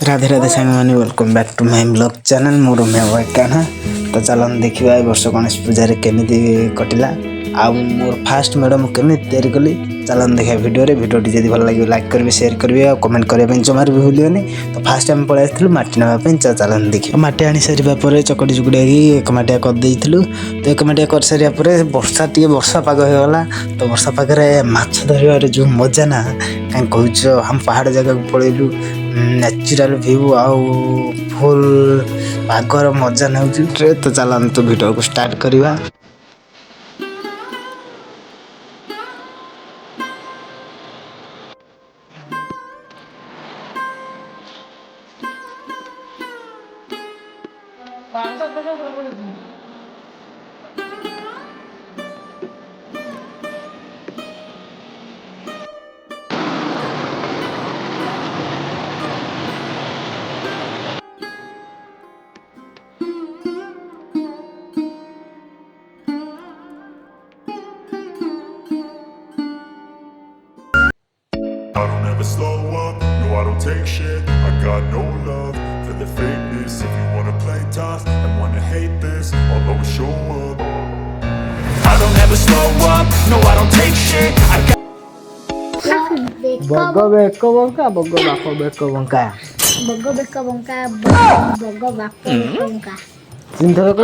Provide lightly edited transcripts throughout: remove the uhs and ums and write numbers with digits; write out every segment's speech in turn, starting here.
राधे राधे सांग मैंने welcome back to my blog channel मोर मैं वैकाना। तो चलन देखा ए वर्ष गणेश पूजा केमी कटिला आ मोर फास्ट मैडम केमी तैयारी कली। चलन देखा भिडियोटी जब भल लगे लाइक करेंगे शेयर करेंगे और कमेंट करने जमार भी भूलिए। तो फास्ट आम पलि आसलु मटी नापी। चलन देखिए मटी आनी सारापर चकटी चुकुड़ा एक माटिया करदे। तो एक माटिया कर सारापर वर्षा टी वर्षा पाग होगला। तो वर्षा पागे माछ धर जो मजा ना कहीं कह हम पहाड़ जगह को पलैलु नेचुरल व्यू आउ फुल पागर मजा नौ। तो चलते वीडियो को स्टार्ट करवा। I don't ever slow up, no I don't take shit. I got no love for the fakeness. If you wanna play tough and wanna hate this, I'll always show up. I don't ever slow up, no I don't take shit. I got बग्गो बेको बंका बग्गो बापो बेको बंका बग्गो बेको बंका बग्गो बापो बेको बंका चिंता को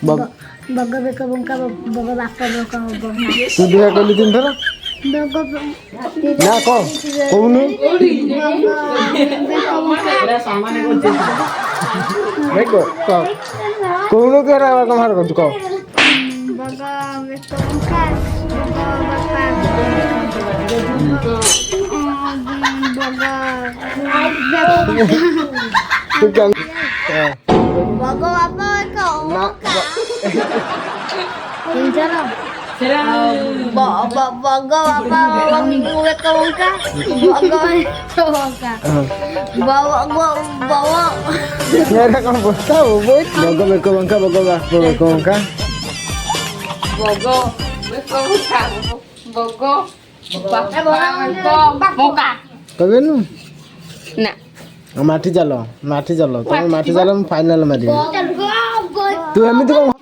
बग्गो बेको बंका बग्गो बापो बेको बंका तू दिया कली चिंता बग्गो ना को कोनु बेको सामान को देखो को कोनु के रा तुम्हार को को बग्गो बेको बंका तू क्या बग्गो बापो बेको चिंता बग्गो बापो बेको बंका बग्गो बेको बंका बाबा मेरा कौन बोलता वो बग्गो बेको बंका बग्गो बापो बेको बंका बग्गो बेको बंका बग्गो बापो बंका कबे नु ना माटी चलो तुम माटी चलो फाइनल मारी तू एमती कौन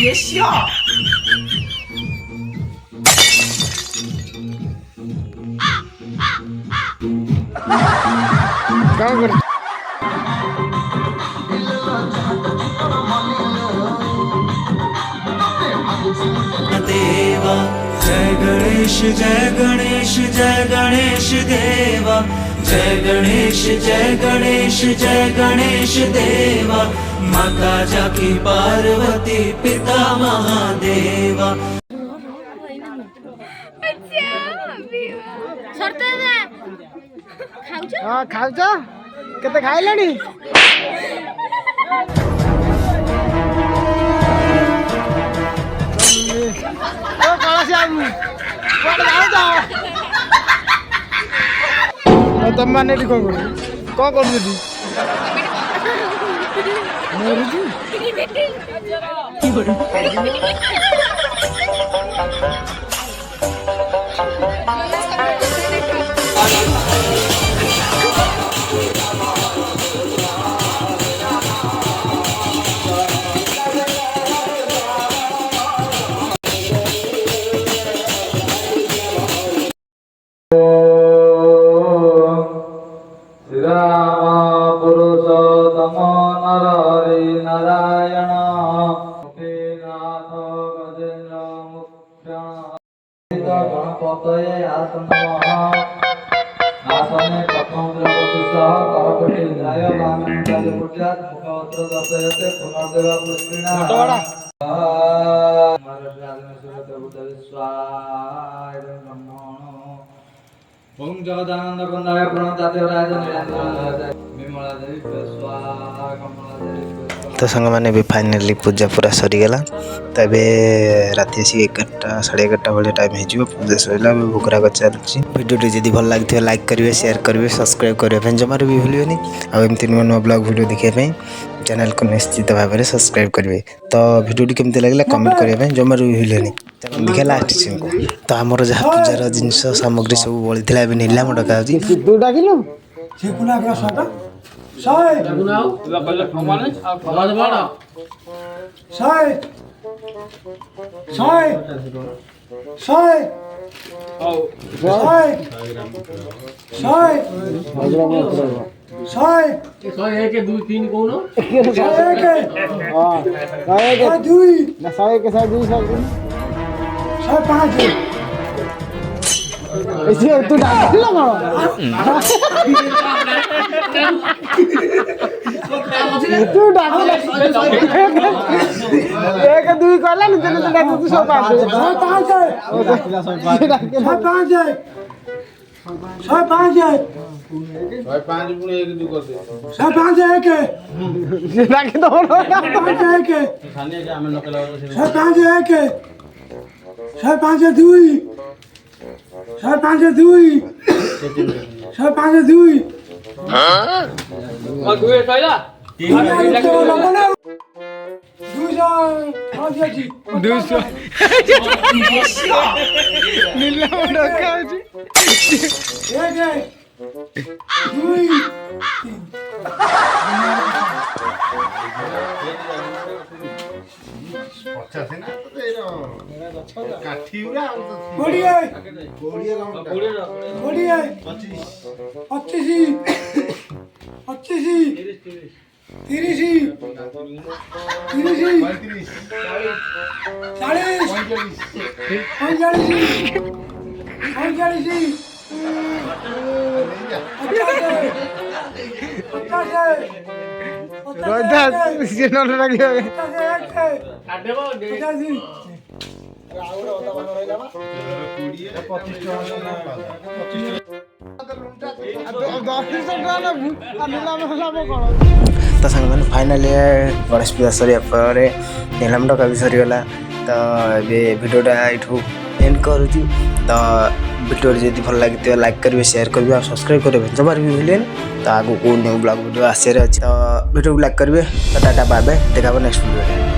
别笑。क्या कर देवा जय गणेश जय गणेश जय गणेश देवा जय गणेश जय गणेश जय गणेश देवा माता जाकी पार्वती पिता महादेवा। हां खाउछ केते खाइलानी ओ कळसी आमु कोड जाओ ओ तुम माने को करू दी मोरू की बड़ी श्रीराम पुरुषोत्तम नर গণপতয়ে आसने प्रथम द्रवदुसह करकोटि विधाय वामंताज पूज्यात मुखवस्त्र दर्शयते पुनर्देव पुष्पिणा ओम जगदानंद बंदाय प्रणताते राज निरंजन विमला देवी स्वाहा कमला देवी तो सांग मैंने भी फाइनली पूजा पूरा सरीगला तब राति आसिक 11टा 11:30 भाई टाइम हो पूजा सरला भोगराग चलुच्छी भिडियो जब भल लगे लाइक करेंगे शेयर करेंगे सब्सक्राइब करने जमार भी भूलि आमती नुआ नुआ ब्लॉग वीडियो देखापी चैनल को निश्चित भाव में सब्सक्राइब करेंगे तो भिडियो केमती लगे कमेंट करने जमार भी भूलि देखा लास्ट सीन को तो आमर जहाँ पूजार जिनस सामग्री सब बड़ी नीलाम डका तो सांग मैंने फाइनाली गणेश पूजा सर नीलाम डका भी सरीगला तो ये भिडियोटा ये एंड करुँच तो भिडियो जब भल लगे लाइक करेंगे शेयर करेंगे और सब्सक्राइब करेंगे जमार भी भूलें तो आगे को न्यू ब्लॉग वीडियो आसार अच्छे तो भिडियो को लाइक करेंगे तो टाटा बाय बाय देखा नेक्स्ट वीडियो।